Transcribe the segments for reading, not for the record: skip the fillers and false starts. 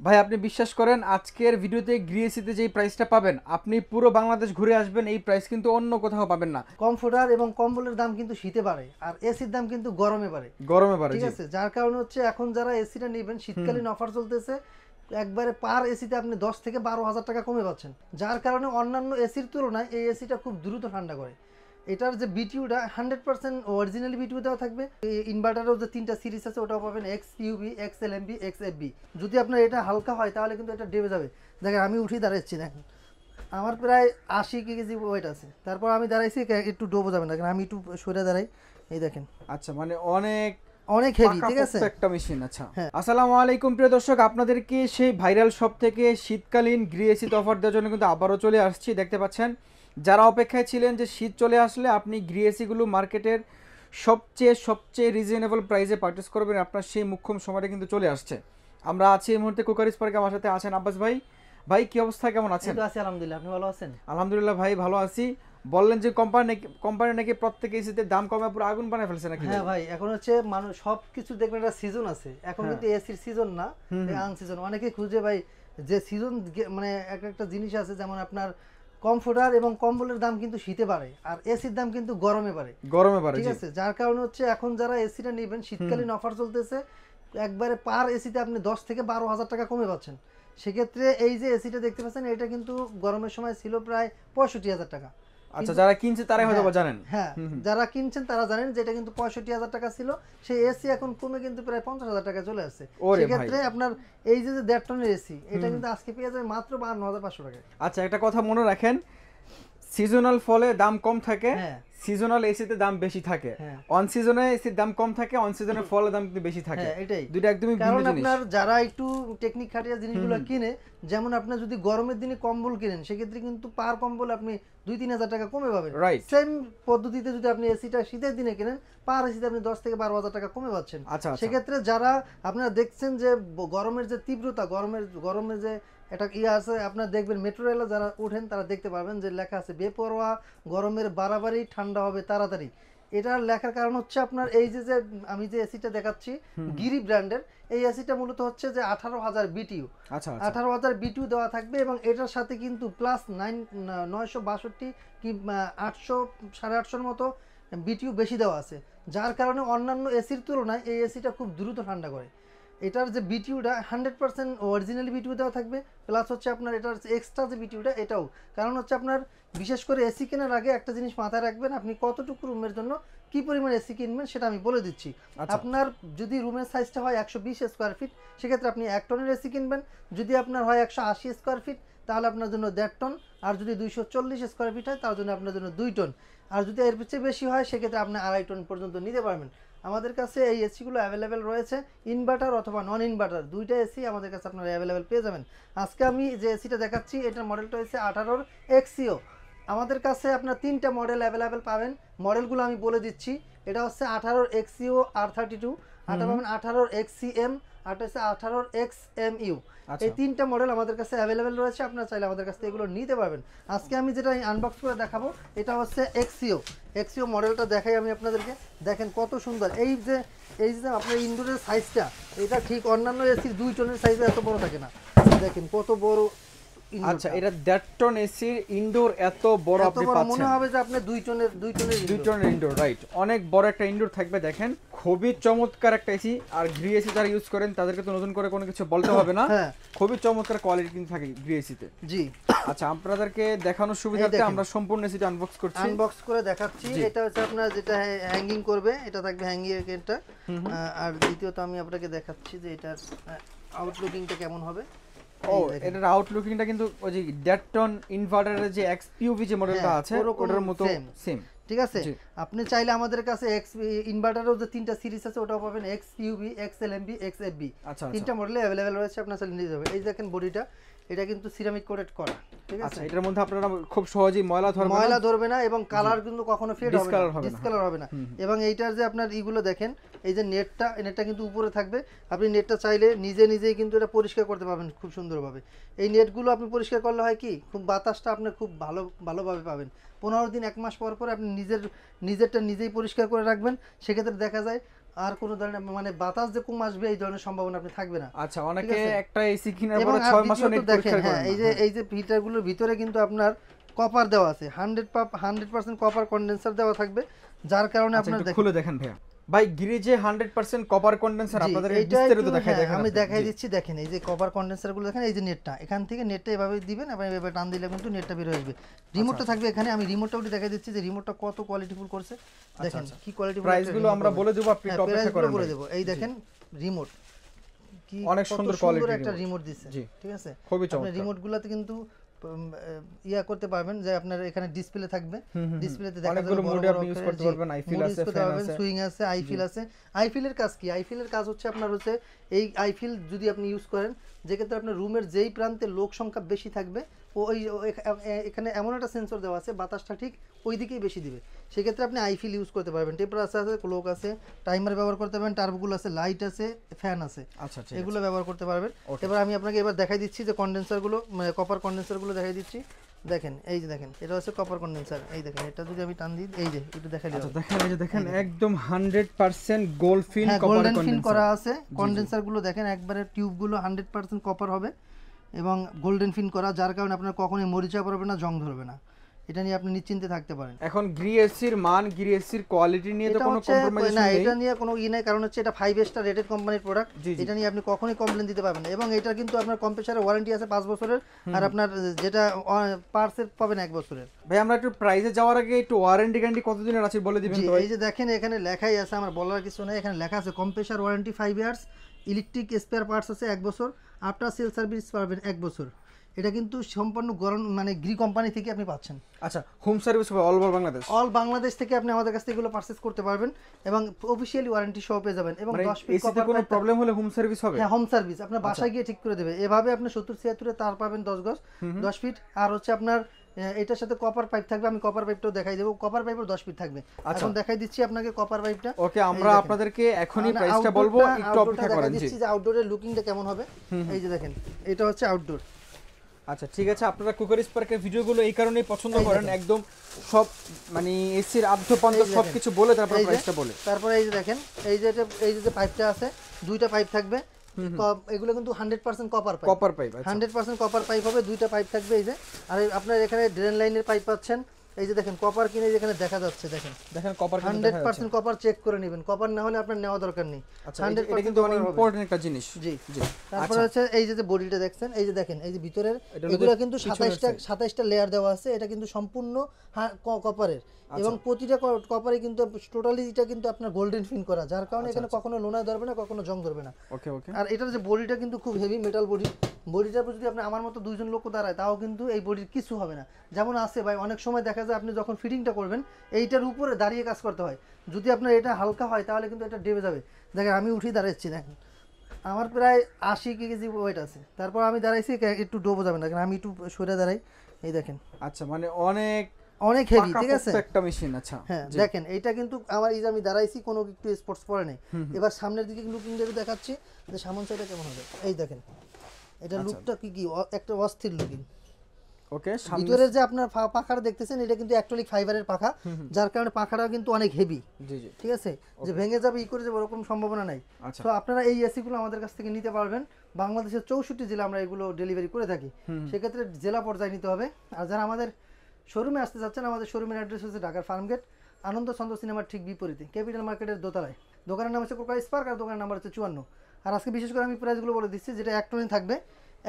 ভাই আপনি বিশ্বাস করেন আজকের ভিডিওতে গ্রিএসিতে যেই প্রাইসটা পাবেন আপনি পুরো বাংলাদেশ ঘুরে আসবেন, এই প্রাইস কিন্তু অন্য কোথাও পাবেন না। কমফোর্টার এবং কম্বলের দাম কিন্তু শীতে বাড়ে আর এসির দাম কিন্তু গরমে বাড়ে। গরমে পারে ঠিক জি। আছে, যার কারণে হচ্ছে এখন যারা এসিটা নেবেন শীতকালীন অফার চলতেছে, একবারে পার এসিতে আপনি 10 থেকে 12 হাজার টাকা কমে পাচ্ছেন, যার কারণে অন্যান্য এসির তুলনায় এই এসিটা খুব দ্রুত ঠান্ডা করে। এটার যে বিটিউটা 100% অরিজিনালি বিটিউ দেওয়া থাকবে। ইনভার্টারেও যে 3টা সিরিজ আছে ওটাও পাবেন X UB, X L MB, X FB. যদি আপনার এটা হালকা হয় তাহলে কিন্তু এটা ডেবে যাবে। দেখেন আমি উঠি দাঁড়াচ্ছি, দেখেন আমার প্রায় 80 কেজি ওয়েট আছে, তারপর আমি দাঁড়াইছি একটু ডোবো যাবেন, দেখেন আমি একটু সরে দাঁড়াই, এই দেখেন আচ্ছা মানে অনেক অনেক হেভি। ঠিক আছে, একটা মেশিন। আচ্ছা হ্যাঁ। আসসালামু আলাইকুম প্রিয় দর্শক, আপনাদেরকে সেই ভাইরাল শপ থেকে শীতকালীন গ্রিএসিতে অফার দেওয়ার জন্য কিন্তু আবারও চলে আসছি। দেখতে পাচ্ছেন যারা অপেক্ষায় ছিলেন যে শীত চলে আসলে আপনি গ্রিএসিগুলো মার্কেটের সবচেয়ে রিজনেবল প্রাইসে পারচেস করবেন, আপনার সেই মুখ্যম সময়টা কিন্তু চলে আসছে। আমরা আছি এই মুহূর্তে কুকারিস পার্কে, আমার সাথে আছেন আব্বাস ভাই। ভাই কি অবস্থা, কেমন আছেন? এই তো আছি আলহামদুলিল্লাহ, আপনি ভালো আছেন? আলহামদুলিল্লাহ ভাই ভালো আছি। বললেন যে কোম্পানি নাকি প্রত্যেক এসিতে দাম কমে পুরো আগুন বানায় ফেলছে নাকি? হ্যাঁ ভাই, এখন হচ্ছে মানুষ সব কিছু দেখবেন একটা সিজন আছে, এখন হ্যাঁ। কিন্তু এসির সিজন না, আনসিজন। অনেকে খুঁজে ভাই যে সিজন, মানে একটা জিনিস আছে, যেমন আপনার কমফোর্টার এবং কম্বলের দাম কিন্তু শীতে বাড়ে আর এসির দাম কিন্তু গরমে বাড়ে। গরমে পারে ঠিক জি। আছে, যার কারণে হচ্ছে এখন যারা এসিটা নেবেন শীতকালীন অফার চলতেছে, একবারে পার এসিতে আপনি 10 থেকে 12 হাজার টাকা কমে পাচ্ছেন। সেক্ষেত্রে এই যে এসিটা দেখতে পাচ্ছেন এটা কিন্তু গরমের সময় ছিল প্রায় 65,000 টাকা। আচ্ছা যারা কিনছে তারাই হয়তো বা হ্যাঁ, জানেন। হ্যাঁ, যারা কিনছেন তারা জানেন যে এটা কিন্তু 65,000 টাকা ছিল, সেই এসি এখন কমে কিন্তু প্রায় 50,000 টাকা চলে আসছে। ওরে ভাই। সেক্ষেত্রে আপনার এই যে 1.5 টনের এসি এটা কিন্তু আজকে পেয়ে যাবে মাত্র 52,500 টাকায়। আচ্ছা একটা কথা মনে রাখেন, সিজনাল ফলে দাম কম থাকে, হ্যাঁ, সিজনাল এসিতে দাম বেশি থাকে। হ্যাঁ। অন সিজনে এসির দাম কম থাকে, অন সিজনে ফলে দাম কিন্তু বেশি থাকে। হ্যাঁ, এটাই। দুইটা একদমই কারণ ভিন্ন জিনিস। আপনার যারা একটু টেকনিক খাটিয়ে জিনিসগুলো কিনে, যেমন আপনার যদি গরমের দিনে কম্বল কিনেন সেক্ষেত্রে কিন্তু পার কম্বল আপনি 2-3 হাজার টাকা কমে পাবেন। রাইট। সেম পদ্ধতিতে যদি আপনি এসিটা শীতের দিনে কিনেন, পার এসিতে আপনি 10 থেকে 12 হাজার টাকা কমে পাচ্ছেন। আচ্ছা আচ্ছা। সেক্ষেত্রে যারা আপনারা দেখছেন যে গরমের যে তীব্রতা, গরমের যে একটা আছে, আপনার দেখবেন মেট্রো রেলে যারা ওঠেন তারা দেখতে পাবেন যে লেখা আছে বেপরোয়া গরমের বাড়াবাড়ি, ঠান্ডা হবে তাড়াতাড়ি। এটার লেখার কারণ হচ্ছে আপনার এই যে আমি যে এসিটা দেখাচ্ছি গিরি ব্র্যান্ডের, এই এসিটা মূলত হচ্ছে যে 18,000 বিটিউ। আচ্ছা আচ্ছা। 18,000 বিটিউ দেওয়া থাকবে এবং এটার সাথে কিন্তু প্লাস 962 কি 800 850 মতো বিটিউ বেশি দেওয়া আছে, যার কারণে অন্যান্য এসির তুলনায় এই এসিটা খুব দ্রুত ঠান্ডা করে। এটার যে বিটিউটা 100% অরিজিনালি বিটিউ দেওয়া থাকবে, প্লাস হচ্ছে আপনার এটার এক্সট্রা যে বিটিউটা এটাও। কারণ হচ্ছে আপনার বিশেষ করে এসি কেনার আগে একটা জিনিস মাথায় রাখবেন, আপনি কতটুকু রুমের জন্য কি পরিমাণ এসি কিনবেন সেটা আমি বলে দিচ্ছি। আচ্ছা। আপনার যদি রুমের সাইজটা হয় 120 স্কোয়ার ফিট, সেক্ষেত্রে আপনি 1 টনের এসি কিনবেন। যদি আপনার হয় 180 স্কোয়ার ফিট তাহলে আপনার জন্য 1.5 টন, আর যদি 240 স্কোয়ার ফিট হয় তার জন্য আপনার জন্য 2 টন, আর যদি এর চেয়ে বেশি হয় সেক্ষেত্রে আপনি 2.5 টন পর্যন্ত নিতে পারবেন। আমাদের কাছে এই এসিগুলো অ্যাভেলেবেল রয়েছে, ইনভার্টার অথবা নন ইনভার্টার দুইটা এসি আমাদের কাছে আপনারা অ্যাভেলেবেল পেয়ে যাবেন। আজকে আমি যে এসিটা দেখাচ্ছি এটার মডেলটা হচ্ছে 18 এক্সিও। আমাদের কাছে আপনার 3টা মডেল অ্যাভেলেবেল পাবেন, মডেলগুলো আমি বলে দিচ্ছি। এটা হচ্ছে 18 এক্সিও R32, আটা পাবেন 18 এক্সিএম, আটা হচ্ছে 18 এক্সএমইউ। এই 3টা মডেল আমাদের কাছে অ্যাভেলেবেল রয়েছে, আপনারা চাইলে আমাদের কাছ থেকে এগুলো নিতে পারবেন। আজকে আমি যেটা আনবক্স করে দেখাবো এটা হচ্ছে এক্সিও মডেলটা দেখাই আমি আপনাদেরকে। দেখেন কত সুন্দর, এই যে আপনার ইনডোরের সাইজটা, এটা ঠিক অন্যান্য এসির 2 টনের সাইজে এত বড় থাকে না। দেখেন কত বড়। আচ্ছা এটা 1.5 টন এসির ইনডোর এত বড় আপনি পাচ্ছেন, মনে হবে যে আপনি 2 টনের 2 টনের ইনডোর। রাইট, অনেক বড় একটা ইনডোর থাকবে। দেখেন খুবই চমৎকার একটা এসি, আর গ্রি এসি যারা ইউজ করেন তাদেরকে তো নতুন করে কোনো কিছু বলতে হবে না। হ্যাঁ, খুবই চমৎকার কোয়ালিটি কিন্তু থাকে গ্রি এসিতে। জি। আচ্ছা আপনাদেরকে দেখানোর সুবিধার্থে আমরা সম্পূর্ণ এসিটা আনবক্স করছি। আনবক্স করে দেখাচ্ছি। এটা হচ্ছে আপনার যেটা হ্যাঙ্গিং করবে, এটা থাকবে হ্যাঙ্গিং এটা। আর দ্বিতীয়ত আমি আপনাকে দেখাচ্ছি যে এটার আউটলুকিংটা কেমন হবে। ও এটার আউটলুকিংটা কিন্তু ওই যে 1.5 টন ইনভার্টারের যে এক্সপিউভি যে মডেলটা আছে ওটার মতো সেম। ঠিক আছে, আপনি চাইলে আমাদের কাছে এক্স ইনভার্টারেও যে 3টা সিরিজ আছে ওটাও পাবেন, X UB, X L MB, X FB. 3টা মডেলে অ্যাভেলেবেল রয়েছে, আপনার চাইলে নিতে হবে। এই দেখেন বডিটা, এটা কিন্তু সিরামিক কোটেড করা। ঠিক আছে, আচ্ছা এটার মধ্যে আপনারা খুব সহজেই ময়লা ধরবে না এবং কালার কিন্তু কখনো ফেড হবে না, ডিসকালার হবে না। এবং এইটার যে আপনার ইগুলো দেখেন, এই যে নেটটা কিন্তু উপরে থাকবে, আপনি নেটটা চাইলে নিজেই কিন্তু এটা পরিষ্কার করতে পারবেন খুব সুন্দরভাবে। এই নেটগুলো আপনি পরিষ্কার করলে হয় কি, খুব বাতাসটা আপনি খুব ভালোভাবে পাবেন। 15 দিন 1 মাস পর আপনি নিজেরটা নিজেই পরিষ্কার করে রাখবেন, সেক্ষেত্রে দেখা যায় আর কোনো ধরনের মানে বাতাস যে কম আসবে এই ধরনের সম্ভাবনা আপনি থাকবে না। আচ্ছা, অনেকে একটা এসি কেনার এবং পরে আর 6 মাসও দ্বিতীয়ত নেট দেখেন, পরীক্ষা হ্যাঁ করেন না। এই যে হিটারগুলোর ভিতরে কিন্তু আপনার কপার দেওয়া আছে, 100% কপার কন্ডেন্সার দেওয়া থাকবে, যার কারণে আচ্ছা, আপনার একটু দেখেন খুলে দেখেন ভাইয়া। ভাই গ্রিজে 100% কপার কন্ডেন্সার জি, আপনাদের এইটা বিস্তারিত একটু দেখাই হ্যাঁ, দেখেন আমি আপনি। দেখাই জি। দিচ্ছি। দেখেন এই যে কভার কন্ডেন্সার গুলো দেখেন, এই যে নেটটা এখান থেকে নেটটা এভাবে দিবেন এবং এভাবে টান দিলে কিন্তু নেটটা বের হয়ে আসবে। রিমোটটা থাকবে এখানে, আমি রিমোটটা উঠে দেখাই দিচ্ছি যে রিমোটটা কত কোয়ালিটিফুল করছে। দেখেন কি কোয়ালিটিফুল। প্রাইস গুলো আমরা বলে দেব, আপনি একটু অপেক্ষা করেন। বলে দেব। এই দেখেন রিমোট কি অনেক কত সুন্দর সুন্দর কোয়ালিটির একটা রিমোট। রিমোট দিচ্ছে, জি। ঠিক আছে। খুবই আপনি চমৎকার। রিমোট গুলাতে কিন্তু ইয়া করতে পারবেন যে আপনার এখানে ডিসপ্লে থাকবে, ডিসপ্লেতে দেখা যাবে অনেকগুলো বড় মোডে বড় আপনি ইউজ অক্ষরে, করতে জি, পারবেন, আইফিল মোড আছে, ইউজ করতে ফ্যান পারবেন, আছে। সুইং আছে, আইফিল আছে। আইফিলের কাজ কি? আইফিলের কাজ হচ্ছে আপনার হচ্ছে এই আইফিল যদি আপনি ইউজ করেন, যে ক্ষেত্রে আপনার রুমের যেই প্রান্তে লোক সংখ্যা বেশি থাকবে এখানে এমন একটা সেন্সর দেওয়া আছে, বাতাসটা ঠিক ওই দিকেই বেশি দিবে। সেক্ষেত্রে আপনি আইফিল ইউজ করতে পারবেন। টেম্পারেচার আছে, ক্লক আছে, টাইমার ব্যবহার করতে পারবেন, টার্বোগুলো আছে, লাইট আছে, ফ্যান আছে, আচ্ছা, ঠিক এগুলো ব্যবহার করতে পারবেন। এবার আমি আপনাকে এবার দেখাই দিচ্ছি যে কন্ডেন্সারগুলো, মানে কপার কন্ডেন্সারগুলো দেখাই দিচ্ছি। দেখেন এই যে দেখেন, এটা হচ্ছে কপার কন্ডেন্সার। এই দেখেন এটা যদি আমি টান দিই, এই যে একটু দেখাই দিই। আচ্ছা, দেখেন এই যে দেখেন একদম 100% গোল্ড ফিন হ্যাঁ, কপার গোল্ডেন ফিন কন্ডেন্সার করা আছে। কন্ডেন্সারগুলো দেখেন একবারে টিউবগুলো 100% কপার হবে এবং গোল্ডেন ফিন করা, যার কারণে আপনার কখনোই মরিচা পড়বে না, জং ধরবে না। এটা নিয়ে আপনি নিশ্চিন্তে থাকতে পারেন। এখন গ্রিএসির মান, গ্রিএসির কোয়ালিটি নিয়ে তো এটা কোনো হচ্ছে কম্প্রোমাইজ না, নেই। এটা নিয়ে কোনো ই নাই, কারণ হচ্ছে এটা 5 স্টার রেটেড কোম্পানির প্রোডাক্ট। জি, জি। এটা নিয়ে আপনি কখনোই কমপ্লেইন দিতে পারবেন না। এবং এটা কিন্তু আপনার কম্প্রেসারের ওয়ারেন্টি আছে 5 বছরের, আর আপনার যেটা পার্টসের পাবেন 1 বছরের। ভাই আমরা একটু প্রাইসে যাওয়ার আগে একটু ওয়ারেন্টি গ্যারান্টি কতদিনের আছে বলে দিবেন জি, তো ভাই? এই যে দেখেন এখানে লেখাই আছে, আমার বলার কিছু নেই, এখানে লেখা আছে compressor warranty 5 years, electric spare parts আছে 1 বছর, আফটার সেল সার্ভিস পাবেন 1 বছর। এটা কিন্তু সম্পূর্ণ গরম মানে গ্রি কোম্পানি থেকে আপনি পাচ্ছেন। আচ্ছা, হোম সার্ভিস হবে all over Bangladesh? All Bangladesh থেকে আপনি আমাদের কাছ থেকে এগুলো পারচেজ করতে পারবেন এবং অফিশিয়ালি ওয়ারেন্টি সহ পেয়ে যাবেন। এবং মানে 10 ফিট এসিতে কপার কোনো পাইপ, প্রবলেম হলে হোম সার্ভিস হবে? হ্যাঁ হোম সার্ভিস আপনার বাসায় গিয়ে ঠিক করে দেবে। এভাবে আপনি 70-76 তার পাবেন 10 গজ 10 ফিট, আর হচ্ছে আপনার এটার সাথে কপার পাইপ থাকবে। আমি কপার পাইপটাও দেখাই দেবো, কপার পাইপের 10 ফিট থাকবে। এখন দেখাই দিচ্ছি আপনাকে কপার পাইপটা। ওকে, আমরা আপনাদেরকে এখনই প্রাইসটা বলবো, একটু অপেক্ষা করেন। জি, দিচ্ছি যে আউটডোরের লুকিংটা কেমন হবে। এই যে দেখেন এটা হচ্ছে আউটডোর। আচ্ছা ঠিক আছে, আপনারা কুকার স্পার্কের ভিডিওগুলো এই কারণেই পছন্দ করেন, একদম সব মানে এসির আদ্যপান্ত সবকিছু বলে তারপর প্রাইসটা বলে। তারপরে এই যে দেখেন এই যে পাইপটা আছে, দুইটা পাইপ থাকবে। এগুলো কিন্তু 100% copper pipe. Copper pipe 100% copper pipe হবে, দুইটা পাইপ থাকবে। এই যে আর আপনার এখানে ড্রেন লাইনের পাইপ পাচ্ছেন। এই যে দেখেন কপার কিনে যেখানে দেখা যাচ্ছে, দেখেন কপার 100% কপার চেক করে নেবেন। কপার না হলে আপনার নেওয়া দরকার নেই। আচ্ছা, এটা কিন্তু অনেক ইম্পর্টেন্ট একটা জিনিস। জি জি। তারপরে হচ্ছে এই যে বডিটা দেখছেন, এই যে দেখেন এই যে ভিতরের এগুলো কিন্তু 27টা লেয়ার দেওয়া আছে। এটা কিন্তু সম্পূর্ণ কপারের এবং প্রতিটা কপারে কিন্তু টোটালি এটা কিন্তু আপনার গোল্ডেন ফিন করা, যার কারণে এখানে কখনো লোনা ধরবে না, কখনো জং ধরবে না। ওকে ওকে। আর এটার যে বডিটা কিন্তু খুব হেভি মেটাল বডি। বডিটার উপর যদি আপনি আমার মতো দুইজন লোক দাঁড়ায় তাও কিন্তু এই বডির কিছু হবে না। যেমন আছে ভাই, অনেক সময় দেখা যায় আপনি যখন ফিটিংটা করবেন এইটার উপরে দাঁড়িয়ে কাজ করতে হয়। যদি আপনার এটা হালকা হয় তাহলে কিন্তু এটা ডেবে যাবে। দেখেন আমি উঠেই দাঁড়াচ্ছি, দেখেন আমার প্রায় 80 কেজি ওয়েট আছে, তারপর আমি দাঁড়াইছি, একটু ডোবো যাবে না, আমি একটু সরে দাঁড়াই। এই দেখেন আচ্ছা, মানে অনেক হেভি, ঠিক আছে একটা মেশিন। আচ্ছা হ্যাঁ, দেখেন এইটা কিন্তু আমার এই যে আমি দাঁড়াইছি কোনো একটু স্পোর্টস পরে নেই। এবার সামনের দিকে লুকিং দিয়ে দেখাচ্ছি যে সামন সাইডটা কেমন হবে। এই দেখেন এটা লুকটা কি একটা অস্থির লুকিং। ওকে, ভিতরের যে আপনার পাখাটা দেখতেছেন এটা কিন্তু অ্যাক্রিলিক ফাইবারের পাখা, যার কারণে পাখাটা কিন্তু অনেক হেভি। জি জি, ঠিক আছে, যে ভেঙে যাবে করে যাবে ওরকম সম্ভাবনা নাই। তো আপনারা এই এসিগুলো আমাদের কাছ থেকে নিতে পারবেন। বাংলাদেশের 64 জেলা আমরা এগুলো ডেলিভারি করে থাকি, সেক্ষেত্রে জেলা পর্যায়ে নিতে হবে। আর যারা আমাদের শোরুমে আসতে চাচ্ছেন, আমাদের শোরুমের অ্যাড্রেস হচ্ছে ঢাকার ফার্মগেট, আনন্দ চন্দ্র সিনেমার ঠিক বিপরীতে, ক্যাপিটাল মার্কেটের দোতলায়। দোকানের নাম হচ্ছে কোকার স্পার্ক, আর দোকানের নাম্বার হচ্ছে 54। আর আজকে বিশেষ করে আমি প্রাইসগুলো বলে দিচ্ছি। যেটা 1 টনে থাকবে,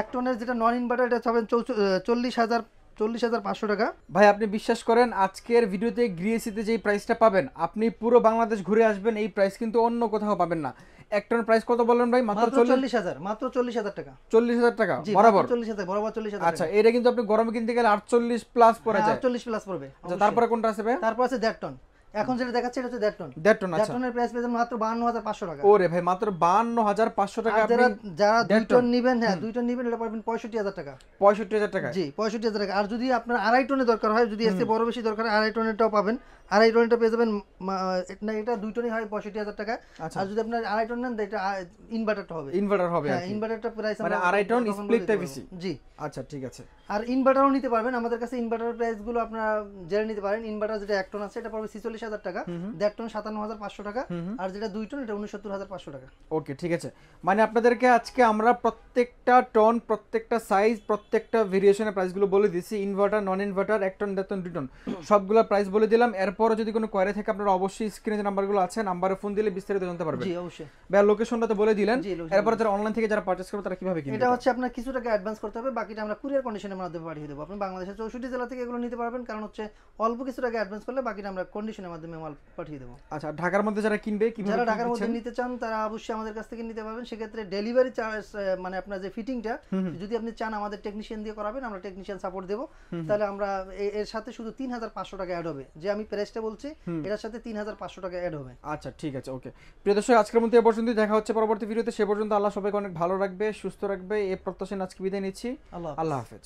1 টনের যেটা নন ইনভার্টার, এটা পাবেন 40,500 টাকা। ভাই আপনি বিশ্বাস করেন, আজকের ভিডিওতে গ্রিএসিতে যেই প্রাইসটা পাবেন, আপনি পুরো বাংলাদেশ ঘুরে আসবেন, এই প্রাইস কিন্তু অন্য কোথাও পাবেন না। 1 টন প্রাইস কত বললেন ভাই? মাত্র 40,000, মাত্র 40,000 টাকা। 40,000 টাকা বরাবর? 40,000 বরাবর 40,000। আচ্ছা, এটা কিন্তু আপনি গরমে কিনতে গেলে 48 প্লাস পড়ে যায়। 48 প্লাস পড়বে। আচ্ছা, তারপরে কোনটা আছে ভাই? তারপর আছে 1.5 টন। এখন যেটা দেখাচ্ছে এটা হচ্ছে 1.5 টন। 1.5 টন। 1.5 টনের প্রাইস পেয়ে যাবেন মাত্র 52,500 টাকা। ওরে ভাই, মাত্র 52,500 টাকা। যারা 2 টন নেবেন, হ্যাঁ 2 টন নেবেন, এটা পাবেন 65,000 টাকা। 65,000 টাকা? জি 65,000 টাকা। আর যদি আপনার 2.5 টনের দরকার হয়, যদি এসে বড় বেশি দরকার হয়, 2.5 টনেরটাও পাবেন। 2.5 টনেরটা পেয়ে যাবেন, না এটা 2 টনই হয় 65,000 টাকা। আর যদি আপনার 2.5 টন নেন, এটা ইনভার্টারটা হবে। ইনভার্টার হবে? হ্যাঁ, ইনভার্টারটা প্রাইস মানে 2.5 টন স্প্লিট টাইপ এসি। জি আচ্ছা ঠিক আছে। আর ইনভার্টারও নিতে পারবেন আমাদের কাছে। ইনভার্টার প্রাইসগুলো আপনারা জেনে নিতে পারেন। ইনভার্টার যেটা 1 টন আছে এটা পড়বে 27,000 টাকা, 1.5 টন 57,500 টাকা, আর যেটা 2 টন এটা 69,500 টাকা। ওকে, ঠিক আছে। মানে আপনাদেরকে আজকে আমরা প্রত্যেকটা টন, প্রত্যেকটা সাইজ, প্রত্যেকটা ভেরিয়েশনের প্রাইসগুলো বলে দিচ্ছি। Inverter, non inverter, 1 ton, 1.5 ton, 2 ton সবগুলোর প্রাইস বলে দিলাম। এরপরও যদি কোনো কোয়ারি থাকে আপনারা অবশ্যই স্ক্রিনে যে নাম্বারগুলো আছে নাম্বারে ফোন দিলে বিস্তারিত জানতে পারবেন। জি অবশ্যই ভাই লোকেশনটা তো বলে দিলেন। জি, location এরপর যারা অনলাইন থেকে যারা পারচেজ করবে তারা কিভাবে কিনবে? এটা হচ্ছে আপনার কিছু টাকা অ্যাডভান্স করতে হবে, বাকিটা আমরা কুরিয়ার কন্ডিশনের মাধ্যমে পাঠিয়ে দেবো। আপনি বাংলাদেশের 64 জেলা থেকে এগুলো নিতে পারবেন, কারণ হচ্ছে অল্প কিছু টাকা অ্যাডভান্স করলে বাকিটা আমরা কন্ডিশনের মাধ্যমে মাল পাঠিয়ে দেবো। আচ্ছা, ঢাকার মধ্যে যারা কিনবে কিভাবে যারা কি ঢাকার মধ্যে দিচ্ছেন? নিতে চান তারা অবশ্যই আমাদের কাছ থেকে নিতে পারবেন। সেক্ষেত্রে ডেলিভারি চার্জ মানে আপনার যে ফিটিংটা যদি আপনি চান আমাদের টেকনিশিয়ান দিয়ে করাবেন, আমরা টেকনিশিয়ান সাপোর্ট দেবো, তাহলে আমরা এর সাথে শুধু 3,500 টাকা অ্যাড হবে। যে আমি প্রাইসটা বলছি এর সাথে 3,500 টাকা অ্যাড হবে। আচ্ছা, ঠিক আছে, ওকে। প্রিয় দর্শক, আজকের মতো এ পর্যন্তই। দেখা হচ্ছে পরবর্তী ভিডিওতে। সে পর্যন্ত আল্লাহ সবাইকে অনেক ভালো রাখবে, সুস্থ রাখবে, এই প্রত্যাশা নিয়ে আজকে বিদায় নিচ্ছি। আল্লাহ আল্লাহ হাফেজ।